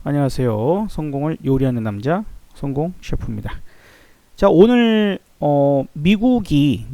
안녕하세요. 성공을 요리하는 남자 성공 셰프입니다. 자, 오늘 미국이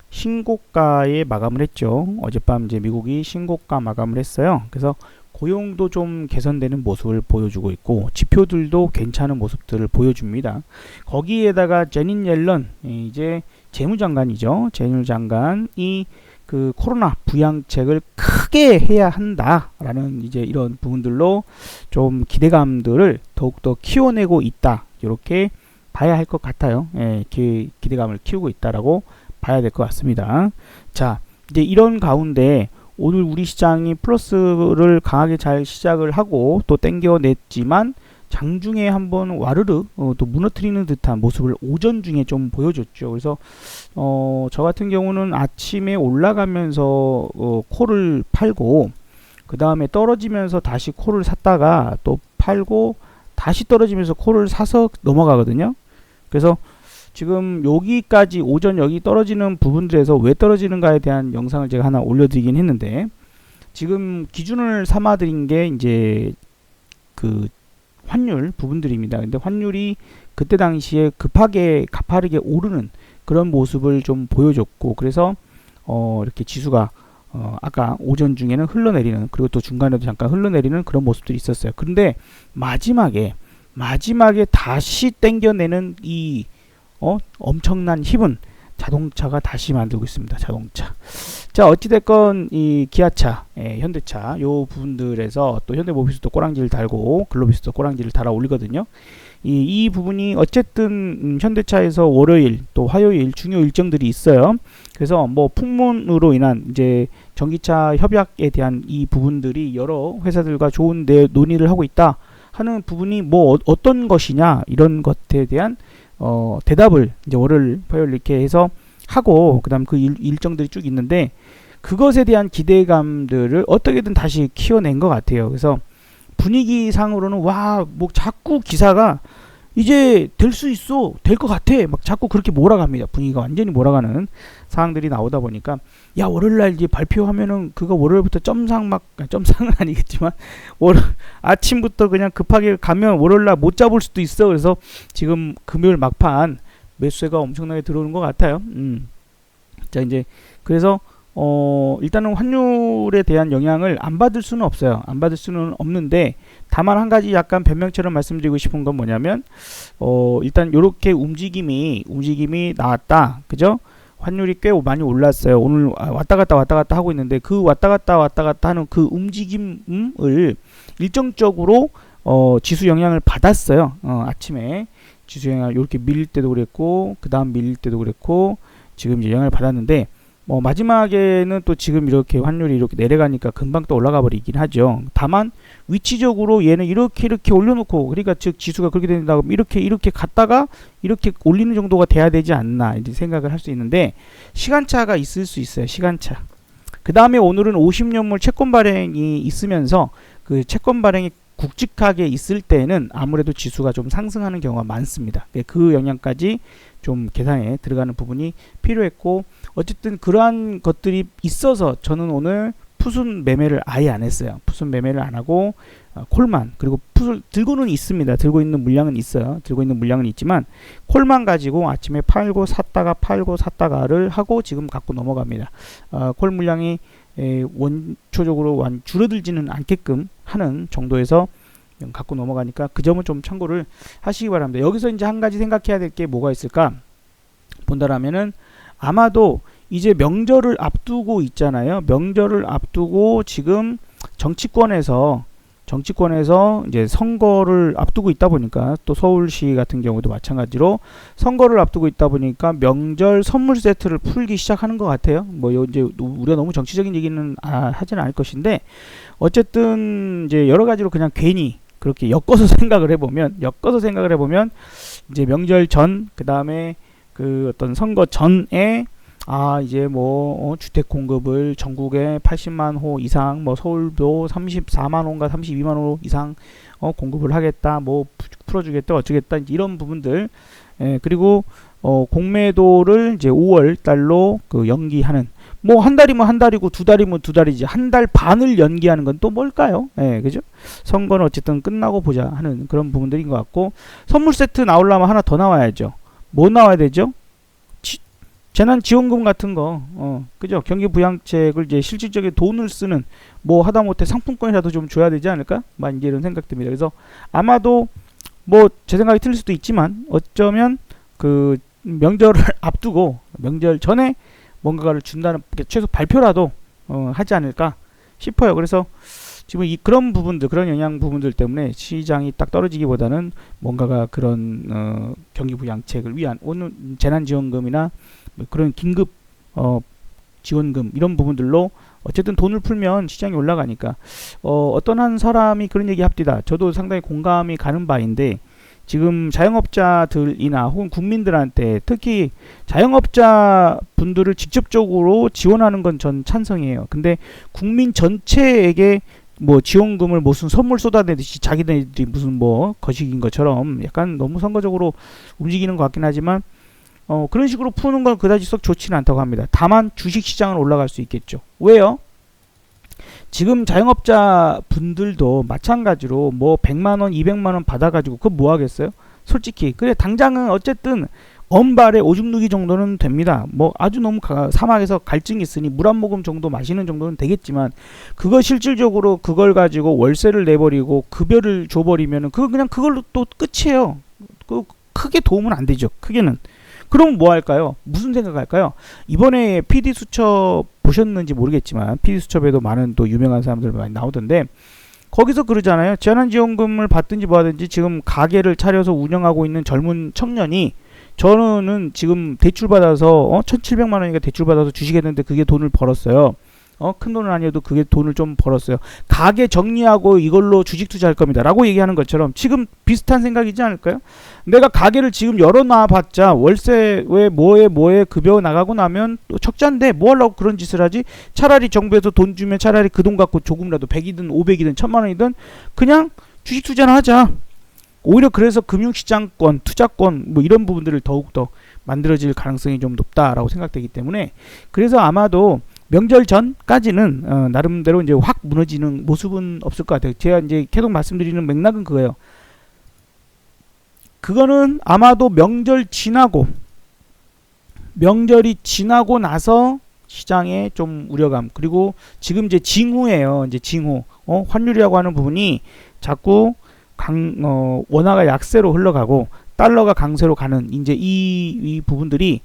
신고가에 마감을 했죠. 어젯밤 이제 미국이 신고가 마감을 했어요. 그래서 고용도 좀 개선되는 모습을 보여주고 있고 지표들도 괜찮은 모습들을 보여줍니다. 거기에다가 제닛 옐런 이제 재무장관이죠. 재무장관이 그 코로나 부양책을 크게 해야 한다라는 이제 이런 부분들로 좀 기대감들을 더욱더 키워내고 있다. 이렇게 봐야 할 것 같아요. 예, 기대감을 키우고 있다라고 봐야 될 것 같습니다. 자, 이제 이런 가운데 오늘 우리 시장이 플러스를 강하게 잘 시작을 하고 또 땡겨냈지만 장중에 한번 와르르 또 무너뜨리는 듯한 모습을 오전 중에 좀 보여줬죠. 그래서 저 같은 경우는 아침에 올라가면서 콜을 팔고 그 다음에 떨어지면서 다시 콜을 샀다가 또 팔고 다시 떨어지면서 콜을 사서 넘어가거든요. 그래서 지금 여기까지 오전 여기 떨어지는 부분들에서 왜 떨어지는가에 대한 영상을 제가 하나 올려드리긴 했는데 지금 기준을 삼아드린 게 이제 그 환율 부분들입니다. 근데 환율이 그때 당시에 급하게 가파르게 오르는 그런 모습을 좀 보여줬고 그래서 이렇게 지수가 아까 오전 중에는 흘러내리는 그리고 또 중간에도 잠깐 흘러내리는 그런 모습들이 있었어요. 그런데 마지막에 다시 땡겨내는 이 엄청난 힘은 자동차가 다시 만들고 있습니다. 자동차. 자, 어찌됐건 이 기아차, 현대차 요 부분들에서 또 현대모비스도 꼬랑지를 달고 글로비스도 꼬랑지를 달아 올리거든요. 이 부분이 어쨌든 현대차에서 월요일 또 화요일 중요 일정들이 있어요. 그래서 뭐 풍문으로 인한 이제 전기차 협약에 대한 이 부분들이 여러 회사들과 좋은 논의를 하고 있다 하는 부분이 뭐 어떤 것이냐 이런 것에 대한 대답을 이제 월요일, 화요일 이렇게 해서 하고 그다음 그 일정들이 쭉 있는데 그것에 대한 기대감들을 어떻게든 다시 키워낸 것 같아요. 그래서 분위기상으로는 와, 뭐 자꾸 기사가 이제 될 수 있어, 될 것 같아, 막 자꾸 그렇게 몰아갑니다. 분위기가 완전히 몰아가는 상황들이 나오다 보니까 야, 월요일날 이제 발표하면은 그거 월요일부터 점상은 아니겠지만 아침부터 그냥 급하게 가면 월요일날 못 잡을 수도 있어. 그래서 지금 금요일 막판 매수세가 엄청나게 들어오는 것 같아요. 자, 이제 그래서 일단은 환율에 대한 영향을 안 받을 수는 없어요. 안 받을 수는 없는데 다만 한 가지 약간 변명처럼 말씀드리고 싶은 건 뭐냐면 일단 요렇게 움직임이 나왔다. 그죠? 환율이 꽤 많이 올랐어요. 오늘 왔다 갔다 하고 있는데 그 왔다 갔다 하는 그 움직임을 일정적으로 지수 영향을 받았어요. 아침에 지수 영향을 이렇게 밀릴 때도 그랬고 그 다음 밀릴 때도 그랬고 지금 이제 영향을 받았는데 마지막에는 또 지금 이렇게 환율이 이렇게 내려가니까 금방 또 올라가 버리긴 하죠. 다만 위치적으로 얘는 이렇게 올려놓고 그러니까 즉 지수가 그렇게 된다고 이렇게 갔다가 이렇게 올리는 정도가 돼야 되지 않나 이제 생각을 할 수 있는데 시간차가 있을 수 있어요. 시간차. 그 다음에 오늘은 50년물 채권 발행이 있으면서 그 채권 발행이 굵직하게 있을 때는 아무래도 지수가 좀 상승하는 경우가 많습니다. 그 영향까지 좀 계산에 들어가는 부분이 필요했고 어쨌든 그러한 것들이 있어서 저는 오늘 풋은 매매를 아예 안 했어요. 풋은 매매를 안 하고 콜만 그리고 풋을 들고는 있습니다. 들고 있는 물량은 있어요. 들고 있는 물량은 있지만 콜만 가지고 아침에 팔고 샀다가를 하고 지금 갖고 넘어갑니다. 콜 물량이 원초적으로 줄어들지는 않게끔 하는 정도에서 갖고 넘어가니까 그 점은 좀 참고를 하시기 바랍니다. 여기서 이제 한 가지 생각해야 될 게 뭐가 있을까 본다라면은 아마도 이제 명절을 앞두고 있잖아요. 명절을 앞두고 지금 정치권에서 이제 선거를 앞두고 있다 보니까 또 서울시 같은 경우도 마찬가지로 선거를 앞두고 있다 보니까 명절 선물 세트를 풀기 시작하는 것 같아요. 뭐 이제 우리가 너무 정치적인 얘기는 하지는 않을 것인데 어쨌든 이제 여러 가지로 그냥 괜히 그렇게 엮어서 생각을 해보면 이제 명절 전 그 다음에 그 어떤 선거 전에 이제 뭐 주택 공급을 전국에 80만 호 이상 뭐 서울도 34만 호인가 32만 호 이상 공급을 하겠다 뭐 풀어주겠다 어쩌겠다 이런 부분들 그리고 공매도를 이제 5월 달로 그 연기하는 뭐 한 달이면 한 달이고 두 달이면 두 달이지 한 달 반을 연기하는 건 또 뭘까요? 예, 그죠? 선거는 어쨌든 끝나고 보자 하는 그런 부분들인 것 같고 선물 세트 나오려면 하나 더 나와야죠. 뭐 나와야 되죠? 재난지원금 같은 거, 그죠? 경기부양책을 이제 실질적인 돈을 쓰는 뭐 하다못해 상품권이라도 좀 줘야 되지 않을까? 만 이제 이런 생각 듭니다. 그래서 아마도 뭐 제 생각이 틀릴 수도 있지만 어쩌면 그 명절을 앞두고 명절 전에 뭔가를 준다는 최소 발표라도 하지 않을까 싶어요. 그래서 지금 그런 부분들 그런 영향 부분들 때문에 시장이 딱 떨어지기보다는 뭔가가 그런 경기부양책을 위한 오늘 재난지원금이나 뭐 그런 긴급 지원금 이런 부분들로 어쨌든 돈을 풀면 시장이 올라가니까 어떤 한 사람이 그런 얘기 합디다. 저도 상당히 공감이 가는 바인데 지금 자영업자들이나 혹은 국민들한테 특히 자영업자 분들을 직접적으로 지원하는 건 전 찬성이에요. 근데 국민 전체에게 뭐 지원금을 무슨 선물 쏟아내듯이 자기네들이 무슨 뭐 거식인 것처럼 약간 너무 선거적으로 움직이는 것 같긴 하지만 그런 식으로 푸는 건 그다지 썩 좋지는 않다고 합니다. 다만 주식시장은 올라갈 수 있겠죠. 왜요? 지금 자영업자 분들도 마찬가지로 뭐 100만원, 200만원 받아가지고 그거 뭐 하겠어요? 솔직히. 그래, 당장은 어쨌든 엄발의 오줌 누기 정도는 됩니다. 뭐 아주 너무 사막에서 갈증이 있으니 물 한 모금 정도 마시는 정도는 되겠지만 그거 실질적으로 그걸 가지고 월세를 내버리고 급여를 줘버리면은 그거 그냥 그걸로 또 끝이에요. 그 크게 도움은 안 되죠. 크게는. 그럼 뭐 할까요? 무슨 생각할까요? 이번에 PD수첩 보셨는지 모르겠지만 PD수첩에도 많은 또 유명한 사람들 많이 나오던데 거기서 그러잖아요. 재난지원금을 받든지 뭐 하든지 지금 가게를 차려서 운영하고 있는 젊은 청년이 저는 지금 대출받아서 1700만원인가 대출받아서 주식했는데 그게 돈을 벌었어요. 큰 돈은 아니어도 그게 돈을 좀 벌었어요. 가게 정리하고 이걸로 주식 투자할 겁니다 라고 얘기하는 것처럼 지금 비슷한 생각이지 않을까요? 내가 가게를 지금 열어놔 봤자 월세 왜 뭐에 급여 나가고 나면 또 적자인데 뭐 하려고 그런 짓을 하지? 차라리 정부에서 돈 주면 차라리 그 돈 갖고 조금이라도 100이든 500이든 1000만원이든 그냥 주식 투자나 하자. 오히려 그래서 금융시장권, 투자권 뭐 이런 부분들을 더욱더 만들어질 가능성이 좀 높다라고 생각되기 때문에 그래서 아마도 명절 전까지는 나름대로 이제 확 무너지는 모습은 없을 것 같아요. 제가 이제 계속 말씀드리는 맥락은 그거예요. 그거는 아마도 명절이 지나고 나서 시장에 좀 우려감 그리고 지금 이제 징후예요. 이제 징후. 환율이라고 하는 부분이 자꾸 원화가 약세로 흘러가고 달러가 강세로 가는 이제 이 부분들이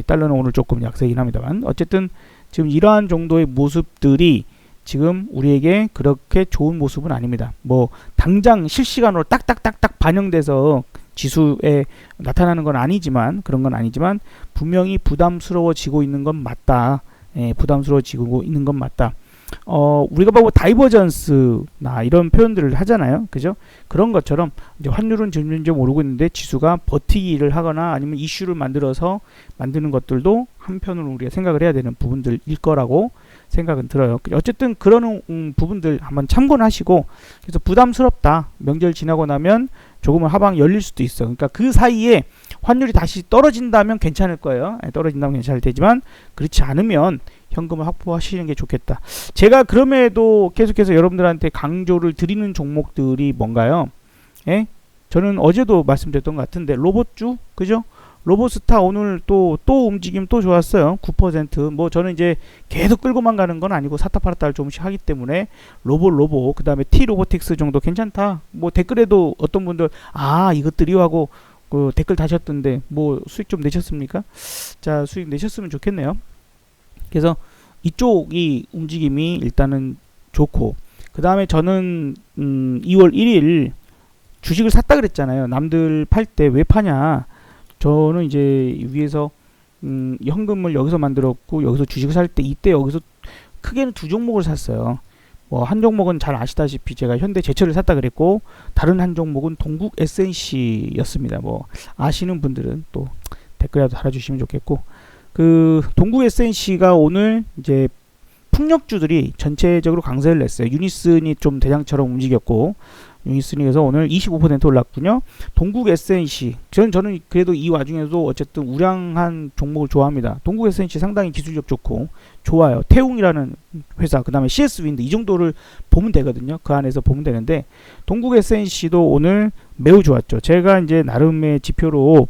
달러는 오늘 조금 약세이긴 합니다만 어쨌든 지금 이러한 정도의 모습들이 지금 우리에게 그렇게 좋은 모습은 아닙니다. 뭐 당장 실시간으로 딱딱딱딱 반영돼서 지수에 나타나는 건 아니지만 그런 건 아니지만 분명히 부담스러워지고 있는 건 맞다. 부담스러워지고 있는 건 맞다. 우리가 뭐 다이버전스나 이런 표현들을 하잖아요. 그죠? 그런 것처럼 이제 환율은 점점 오르고 있는데 지수가 버티기를 하거나 아니면 이슈를 만드는 것들도 한편으로 우리가 생각을 해야 되는 부분들일 거라고 생각은 들어요. 어쨌든 그런 부분들 한번 참고는 하시고 그래서 부담스럽다. 명절 지나고 나면 조금은 하방 열릴 수도 있어. 그러니까 그 사이에 환율이 다시 떨어진다면 괜찮을 거예요. 떨어진다면 괜찮을 테지만 그렇지 않으면 현금을 확보하시는 게 좋겠다. 제가 그럼에도 계속해서 여러분들한테 강조를 드리는 종목들이 뭔가요? 저는 어제도 말씀드렸던 것 같은데 로봇주, 그죠? 로봇스타 오늘 또 움직임 또 좋았어요. 9%. 뭐 저는 이제 계속 끌고만 가는 건 아니고 샀다 팔았다를 조금씩 하기 때문에 로봇 그 다음에 T-로보틱스 정도 괜찮다. 뭐 댓글에도 어떤 분들 이것들이요 하고 그 댓글 다셨던데 뭐 수익 좀 내셨습니까? 자, 수익 내셨으면 좋겠네요. 그래서 이쪽이 움직임이 일단은 좋고 그 다음에 저는 2월 1일 주식을 샀다 그랬잖아요. 남들 팔 때 왜 파냐. 저는 이제 위에서 현금을 여기서 만들었고 여기서 주식을 살 때 이때 여기서 크게는 두 종목을 샀어요. 뭐 한 종목은 잘 아시다시피 제가 현대제철을 샀다 그랬고 다른 한 종목은 동국 SNC였습니다. 뭐 아시는 분들은 또 댓글이라도 달아주시면 좋겠고 그 동국 SNC가 오늘 이제 풍력주들이 전체적으로 강세를 냈어요. 유니슨이 좀 대장처럼 움직였고 유니스닉에서 오늘 25% 올랐군요. 동국 SNC 저는 그래도 이 와중에도 어쨌든 우량한 종목을 좋아합니다. 동국 SNC 상당히 기술력 좋고 좋아요. 태웅이라는 회사, 그 다음에 CS윈드 이 정도를 보면 되거든요. 그 안에서 보면 되는데 동국 SNC도 오늘 매우 좋았죠. 제가 이제 나름의 지표로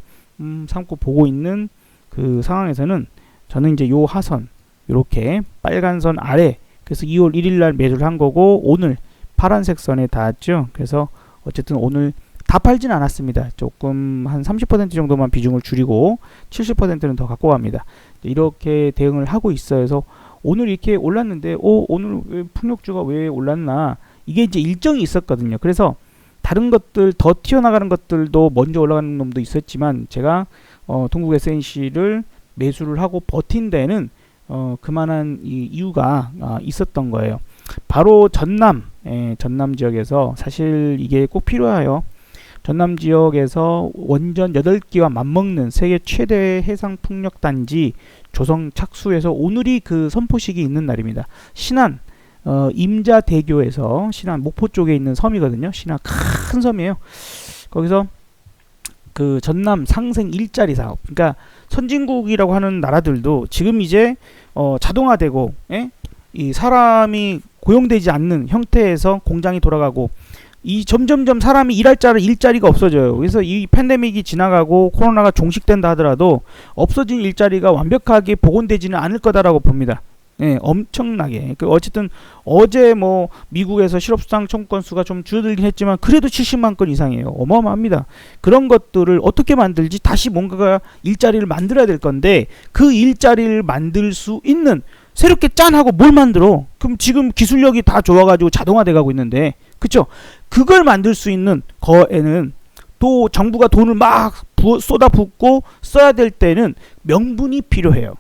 삼고 보고 있는 그 상황에서는 저는 이제 요 하선 이렇게 빨간 선 아래, 그래서 2월 1일 날 매도를 한 거고 오늘 파란색 선에 닿았죠. 그래서 어쨌든 오늘 다 팔진 않았습니다. 조금 한 30% 정도만 비중을 줄이고 70%는 더 갖고 갑니다. 이렇게 대응을 하고 있어요. 그래서 오늘 이렇게 올랐는데 오늘 왜 풍력주가 왜 올랐나, 이게 이제 일정이 있었거든요. 그래서 다른 것들 더 튀어나가는 것들도 먼저 올라가는 놈도 있었지만 제가 동국 SNC를 매수를 하고 버틴 데는 그만한 이유가 있었던 거예요. 바로 전남 지역에서 사실 이게 꼭 필요해요. 전남 지역에서 원전 8기와 맞먹는 세계 최대 해상 풍력 단지 조성 착수해서 오늘이 그 선포식이 있는 날입니다. 신안 임자대교에서, 신안 목포 쪽에 있는 섬이거든요. 신안 큰 섬이에요. 거기서 그 전남 상생 일자리 사업, 그러니까 선진국이라고 하는 나라들도 지금 이제 자동화되고 이 사람이 고용되지 않는 형태에서 공장이 돌아가고 이 점점점 사람이 일자리가 없어져요. 그래서 이 팬데믹이 지나가고 코로나가 종식된다 하더라도 없어진 일자리가 완벽하게 복원되지는 않을 거다라고 봅니다. 엄청나게. 어쨌든 어제 뭐 미국에서 실업수당 청구 건수가 좀 줄어들긴 했지만 그래도 70만 건 이상이에요. 어마어마합니다. 그런 것들을 어떻게 만들지, 다시 뭔가가 일자리를 만들어야 될 건데 그 일자리를 만들 수 있는, 새롭게 짠하고 뭘 만들어? 그럼 지금 기술력이 다 좋아가지고 자동화돼 가고 있는데, 그쵸? 그걸 만들 수 있는 거에는 또 정부가 돈을 막 쏟아붓고 써야 될 때는 명분이 필요해요.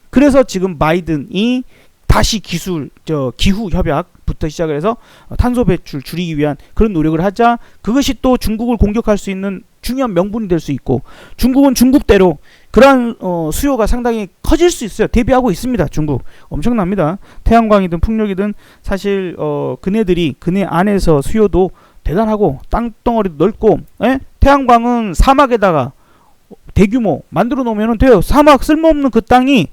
그래서 지금 바이든이 다시 기후 협약부터 시작을 해서 탄소 배출 줄이기 위한 그런 노력을 하자, 그것이 또 중국을 공격할 수 있는 중요한 명분이 될 수 있고, 중국은 중국대로 그러한 수요가 상당히 커질 수 있어요. 대비하고 있습니다. 중국 엄청납니다. 태양광이든 풍력이든 사실 그네 안에서 수요도 대단하고 땅덩어리도 넓고, 태양광은 사막에다가 대규모 만들어 놓으면 돼요. 사막 쓸모없는 그 땅이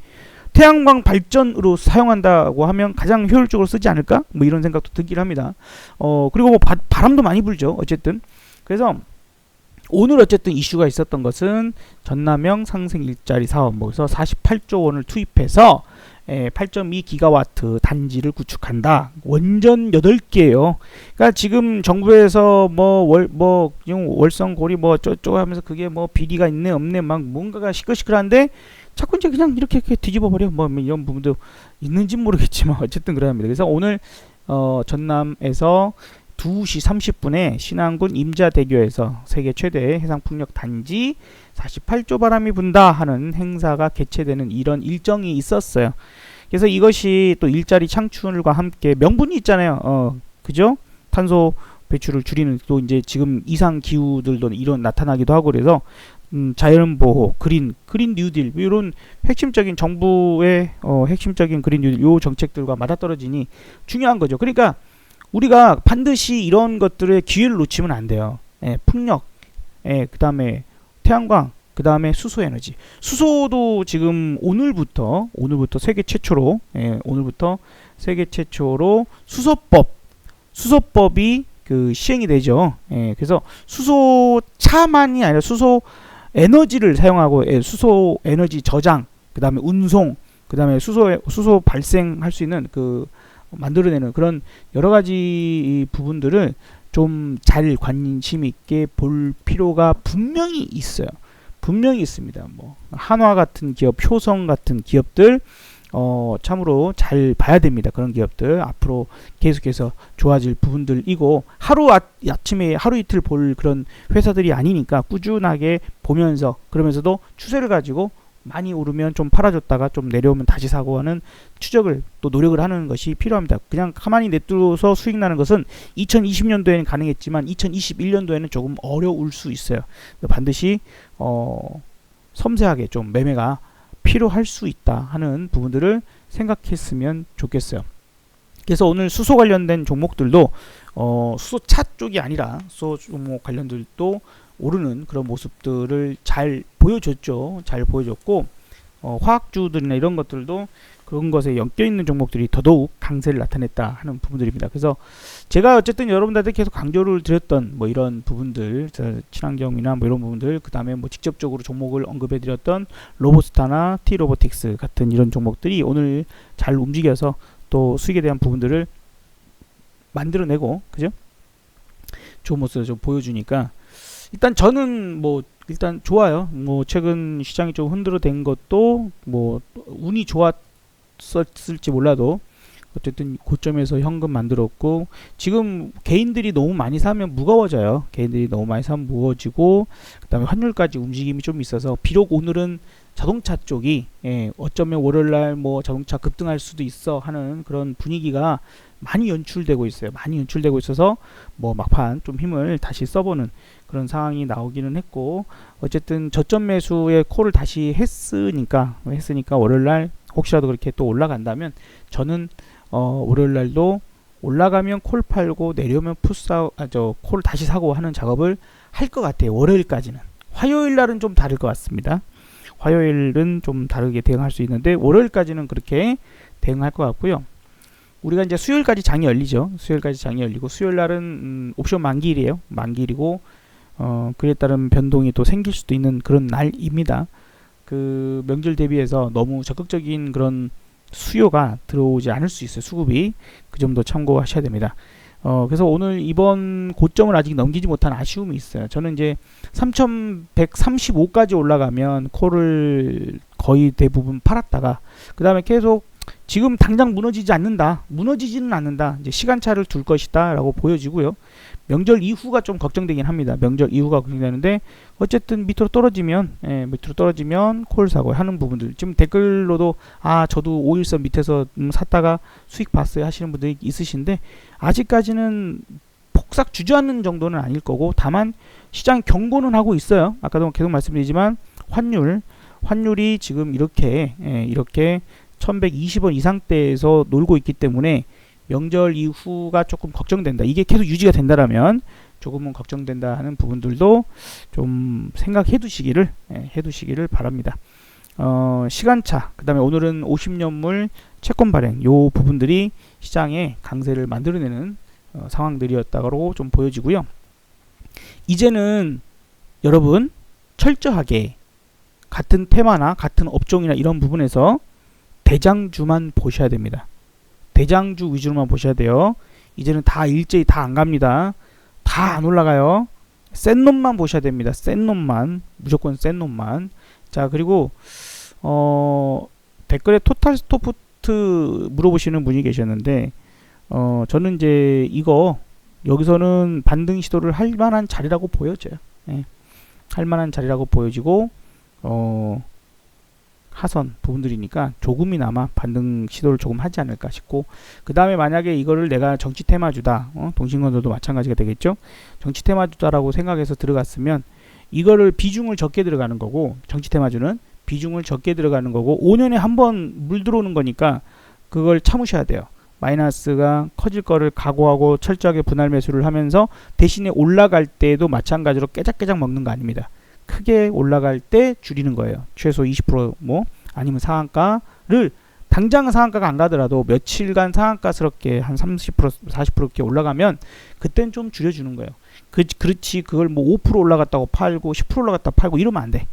태양광 발전으로 사용한다고 하면 가장 효율적으로 쓰지 않을까? 뭐 이런 생각도 들긴 합니다. 그리고 뭐 바람도 많이 불죠. 어쨌든. 그래서 오늘 어쨌든 이슈가 있었던 것은 전남형 상생 일자리 사업, 그래서 48조 원을 투입해서 8.2기가와트 단지를 구축한다. 원전 8개예요. 그러니까 지금 정부에서 월성고리 저쩌고 하면서 그게 뭐 비리가 있네 없네 막 뭔가가 시끌시끌한데 자꾸 이제 그냥 이렇게 뒤집어 버려. 뭐 이런 부분도 있는지 모르겠지만 어쨌든 그럽니다. 그래서 오늘 전남에서 2시 30분에 신안군 임자대교에서 세계 최대 해상풍력 단지 48조 바람이 분다 하는 행사가 개최되는 이런 일정이 있었어요. 그래서 이것이 또 일자리 창출과 함께 명분이 있잖아요. 그죠? 탄소 배출을 줄이는, 또 이제 지금 이상 기후들도 이런 나타나기도 하고, 그래서 자연보호, 그린 뉴딜, 이런 핵심적인 정부의 핵심적인 그린 뉴딜 요 정책들과 맞아떨어지니 중요한 거죠. 그러니까 우리가 반드시 이런 것들의 기회를 놓치면 안 돼요. 풍력, 그 다음에 태양광, 그 다음에 수소에너지. 수소도 지금 오늘부터 세계 최초로, 오늘부터 세계 최초로 수소법이 그 시행이 되죠. 그래서 수소차만이 아니라 수소 에너지를 사용하고, 수소 에너지 저장, 그 다음에 운송, 그 다음에 수소 발생할 수 있는 그 만들어내는 그런 여러 가지 부분들을 좀 잘 관심 있게 볼 필요가 분명히 있어요. 분명히 있습니다. 뭐 한화 같은 기업, 효성 같은 기업들 참으로 잘 봐야 됩니다. 그런 기업들 앞으로 계속해서 좋아질 부분들이고, 아침에 하루 이틀 볼 그런 회사들이 아니니까 꾸준하게 보면서, 그러면서도 추세를 가지고 많이 오르면 좀 팔아줬다가 좀 내려오면 다시 사고 하는 추적을, 또 노력을 하는 것이 필요합니다. 그냥 가만히 냅두어서 수익 나는 것은 2020년도에는 가능했지만 2021년도에는 조금 어려울 수 있어요. 반드시 섬세하게 좀 매매가 필요할 수 있다 하는 부분들을 생각했으면 좋겠어요. 그래서 오늘 수소 관련된 종목들도 수소차 쪽이 아니라 수소 종목 관련들도 오르는 그런 모습들을 잘 보여줬죠. 잘 보여줬고 화학주들이나 이런 것들도 그런 것에 엮여있는 종목들이 더더욱 강세를 나타냈다 하는 부분들입니다. 그래서 제가 어쨌든 여러분들한테 계속 강조를 드렸던 뭐 이런 부분들, 친환경이나 뭐 이런 부분들, 그 다음에 뭐 직접적으로 종목을 언급해 드렸던 로보스타나 T로보틱스 같은 이런 종목들이 오늘 잘 움직여서 또 수익에 대한 부분들을 만들어내고, 그죠? 좋은 모습을 좀 보여주니까 일단 저는 뭐 일단 좋아요. 뭐 최근 시장이 좀 흔들어댄 것도 뭐 운이 좋았을지 몰라도 어쨌든 고점에서 현금 만들었고, 지금 개인들이 너무 많이 사면 무거워져요. 개인들이 너무 많이 사면 무거워지고, 그 다음에 환율까지 움직임이 좀 있어서, 비록 오늘은 자동차 쪽이 어쩌면 월요일날 뭐 자동차 급등할 수도 있어 하는 그런 분위기가 많이 연출되고 있어요. 많이 연출되고 있어서 뭐 막판 좀 힘을 다시 써보는 그런 상황이 나오기는 했고, 어쨌든 저점 매수에 콜을 다시 했으니까 월요일날 혹시라도 그렇게 또 올라간다면 저는 월요일날도 올라가면 콜 팔고 내려오면 콜 다시 사고 하는 작업을 할 것 같아요. 월요일까지는. 화요일날은 좀 다를 것 같습니다. 화요일은 좀 다르게 대응할 수 있는데 월요일까지는 그렇게 대응할 것 같고요. 우리가 이제 수요일까지 장이 열리죠. 수요일까지 장이 열리고, 수요일날은 옵션 만기일이에요. 만기일이고 그에 따른 변동이 또 생길 수도 있는 그런 날입니다. 그 명절 대비해서 너무 적극적인 그런 수요가 들어오지 않을 수 있어요. 수급이. 그 점도 참고하셔야 됩니다. 그래서 오늘 이번 고점을 아직 넘기지 못한 아쉬움이 있어요. 저는 이제 3135까지 올라가면 콜을 거의 대부분 팔았다가, 그 다음에 계속 지금 당장 무너지지는 않는다. 이제 시간차를 둘 것이다 라고 보여지고요. 명절 이후가 좀 걱정되긴 합니다. 명절 이후가 걱정되는데, 어쨌든 밑으로 떨어지면 콜 사고 하는 부분들, 지금 댓글로도 저도 5일선 밑에서 샀다가 수익 봤어요 하시는 분들이 있으신데, 아직까지는 폭삭 주저앉는 정도는 아닐 거고, 다만 시장 경고는 하고 있어요. 아까도 계속 말씀드리지만 환율이 지금 이렇게 1120원 이상대에서 놀고 있기 때문에 명절 이후가 조금 걱정된다. 이게 계속 유지가 된다라면 조금은 걱정된다 하는 부분들도 좀 생각해 두시기를 바랍니다. 시간차, 그 다음에 오늘은 50년물 채권 발행, 요 부분들이 시장에 강세를 만들어내는 상황들이었다고 좀 보여지고요. 이제는 여러분 철저하게 같은 테마나 같은 업종이나 이런 부분에서 대장주만 보셔야 됩니다. 대장주 위주로만 보셔야 돼요. 이제는 다 일제히 다 안 갑니다. 다 안 올라가요. 센 놈만 보셔야 됩니다. 센 놈만, 무조건 센 놈만. 자, 그리고 댓글에 토탈 스토프트 물어보시는 분이 계셨는데, 저는 이제 이거 여기서는 반등 시도를 할 만한 자리라고 보여져요. 할 만한 자리라고 보여지고, 하선 부분들이니까 조금이나마 반등 시도를 조금 하지 않을까 싶고, 그 다음에 만약에 이거를 내가 정치 테마주다, 동신건설도 마찬가지가 되겠죠. 정치 테마주다라고 생각해서 들어갔으면 이거를 비중을 적게 들어가는 거고, 정치 테마주는 비중을 적게 들어가는 거고, 5년에 한 번 물 들어오는 거니까 그걸 참으셔야 돼요. 마이너스가 커질 거를 각오하고 철저하게 분할 매수를 하면서, 대신에 올라갈 때도 마찬가지로 깨작깨작 먹는 거 아닙니다. 크게 올라갈 때 줄이는 거예요. 최소 20% 뭐 아니면 상한가를, 당장 상한가가 안 가더라도 며칠간 상한가스럽게 한 30% 40%게 올라가면 그땐 좀 줄여주는 거예요. 그렇지 그걸 뭐 5% 올라갔다고 팔고 10% 올라갔다고 팔고 이러면 안 돼.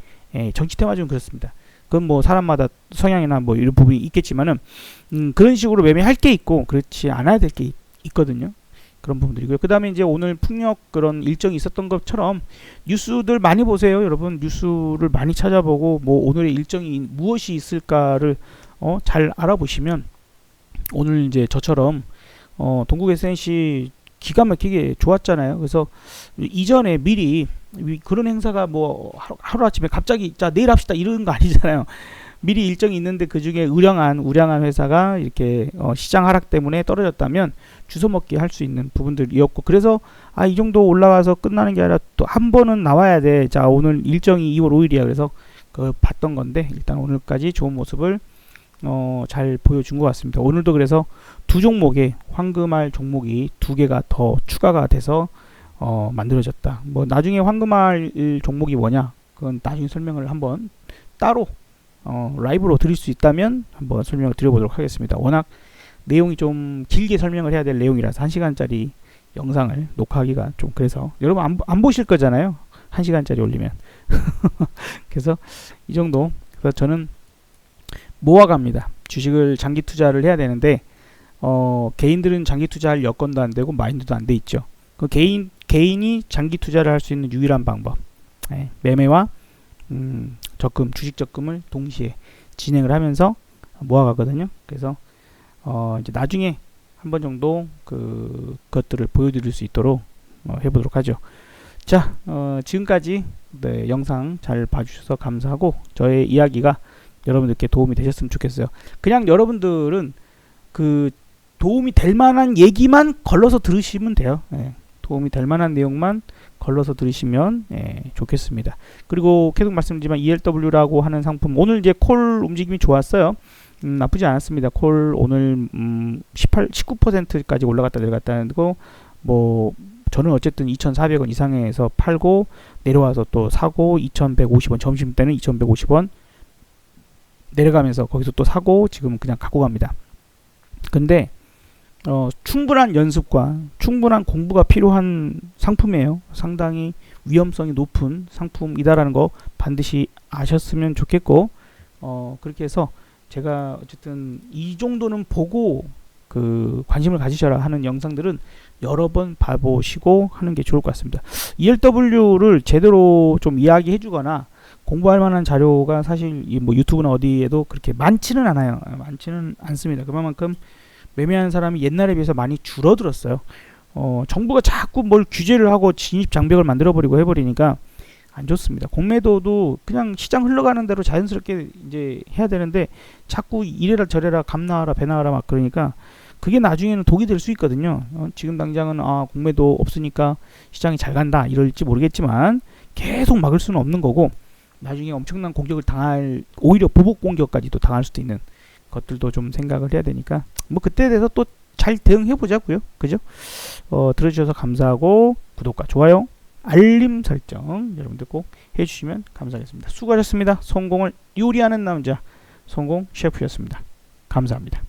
정치 테마주는 그렇습니다. 그건 뭐 사람마다 성향이나 뭐 이런 부분이 있겠지만은 그런 식으로 매매할 게 있고 그렇지 않아야 될 게 있거든요. 그런 부분들이고요. 그 다음에 이제 오늘 풍력 그런 일정이 있었던 것처럼 뉴스들 많이 보세요. 여러분 뉴스를 많이 찾아보고 뭐 오늘의 일정이 무엇이 있을까를 잘 알아보시면, 오늘 이제 저처럼 동국 SNC 기가 막히게 좋았잖아요. 그래서 이전에 미리 그런 행사가 뭐 하루아침에 갑자기 자 내일 합시다 이런 거 아니잖아요. 미리 일정이 있는데 그 중에 우량한 회사가 이렇게 시장 하락 때문에 떨어졌다면 주워먹기 할 수 있는 부분들이었고, 그래서 이 정도 올라가서 끝나는 게 아니라 또 한 번은 나와야 돼. 자 오늘 일정이 2월 5일이야. 그래서 그걸 봤던 건데, 일단 오늘까지 좋은 모습을 잘 보여준 것 같습니다. 오늘도 그래서 두 종목에 황금알 종목이 두 개가 더 추가가 돼서 만들어졌다. 뭐 나중에 황금알 종목이 뭐냐, 그건 나중에 설명을 한번 따로 라이브로 드릴 수 있다면 한번 설명을 드려보도록 하겠습니다. 워낙 내용이 좀 길게 설명을 해야 될 내용이라서 1시간짜리 영상을 녹화하기가 좀, 그래서 여러분 안 보실 거잖아요, 1시간짜리 올리면. 그래서 이 정도. 그래서 저는 모아갑니다. 주식을 장기 투자를 해야 되는데 개인들은 장기 투자할 여건도 안 되고 마인드도 안 돼 있죠. 그 개인이 장기 투자를 할 수 있는 유일한 방법, 매매와 적금, 주식 적금을 동시에 진행을 하면서 모아가거든요. 그래서 이제 나중에 한 번 정도 그것들을 보여드릴 수 있도록 해보도록 하죠. 자, 지금까지 영상 잘 봐주셔서 감사하고, 저의 이야기가 여러분들께 도움이 되셨으면 좋겠어요. 그냥 여러분들은 그 도움이 될 만한 얘기만 걸러서 들으시면 돼요. 도움이 될 만한 내용만 걸러서 들으시면 좋겠습니다. 그리고 계속 말씀드리지만 ELW라고 하는 상품, 오늘 이제 콜 움직임이 좋았어요. 나쁘지 않았습니다. 콜 오늘 19%까지 올라갔다 내려갔다 하고, 뭐 저는 어쨌든 2,400원 이상에서 팔고 내려와서 또 사고, 2,150원, 점심 때는 2,150원 내려가면서 거기서 또 사고, 지금 그냥 갖고 갑니다. 근데 충분한 연습과 충분한 공부가 필요한 상품이에요. 상당히 위험성이 높은 상품이다라는 거 반드시 아셨으면 좋겠고, 그렇게 해서 제가 어쨌든 이 정도는 보고 관심을 가지셔라 하는 영상들은 여러 번 봐보시고 하는 게 좋을 것 같습니다. ELW를 제대로 좀 이야기해 주거나 공부할 만한 자료가 사실 뭐 유튜브나 어디에도 그렇게 많지는 않아요. 많지는 않습니다. 그만큼 매매하는 사람이 옛날에 비해서 많이 줄어들었어요. 정부가 자꾸 뭘 규제를 하고 진입 장벽을 만들어버리고 해버리니까 안 좋습니다. 공매도도 그냥 시장 흘러가는 대로 자연스럽게 이제 해야 되는데, 자꾸 이래라 저래라 감나와라 배나와라 막 그러니까 그게 나중에는 독이 될 수 있거든요. 지금 당장은 공매도 없으니까 시장이 잘 간다 이럴지 모르겠지만 계속 막을 수는 없는 거고, 나중에 엄청난 공격을 당할, 오히려 보복 공격까지도 당할 수도 있는 것들도 좀 생각을 해야 되니까, 뭐 그때에 대해서 또 잘 대응해 보자고요. 그죠? 들어주셔서 감사하고, 구독과 좋아요, 알림 설정 여러분들 꼭 해주시면 감사하겠습니다. 수고하셨습니다. 성공을 요리하는 남자, 성공 셰프였습니다. 감사합니다.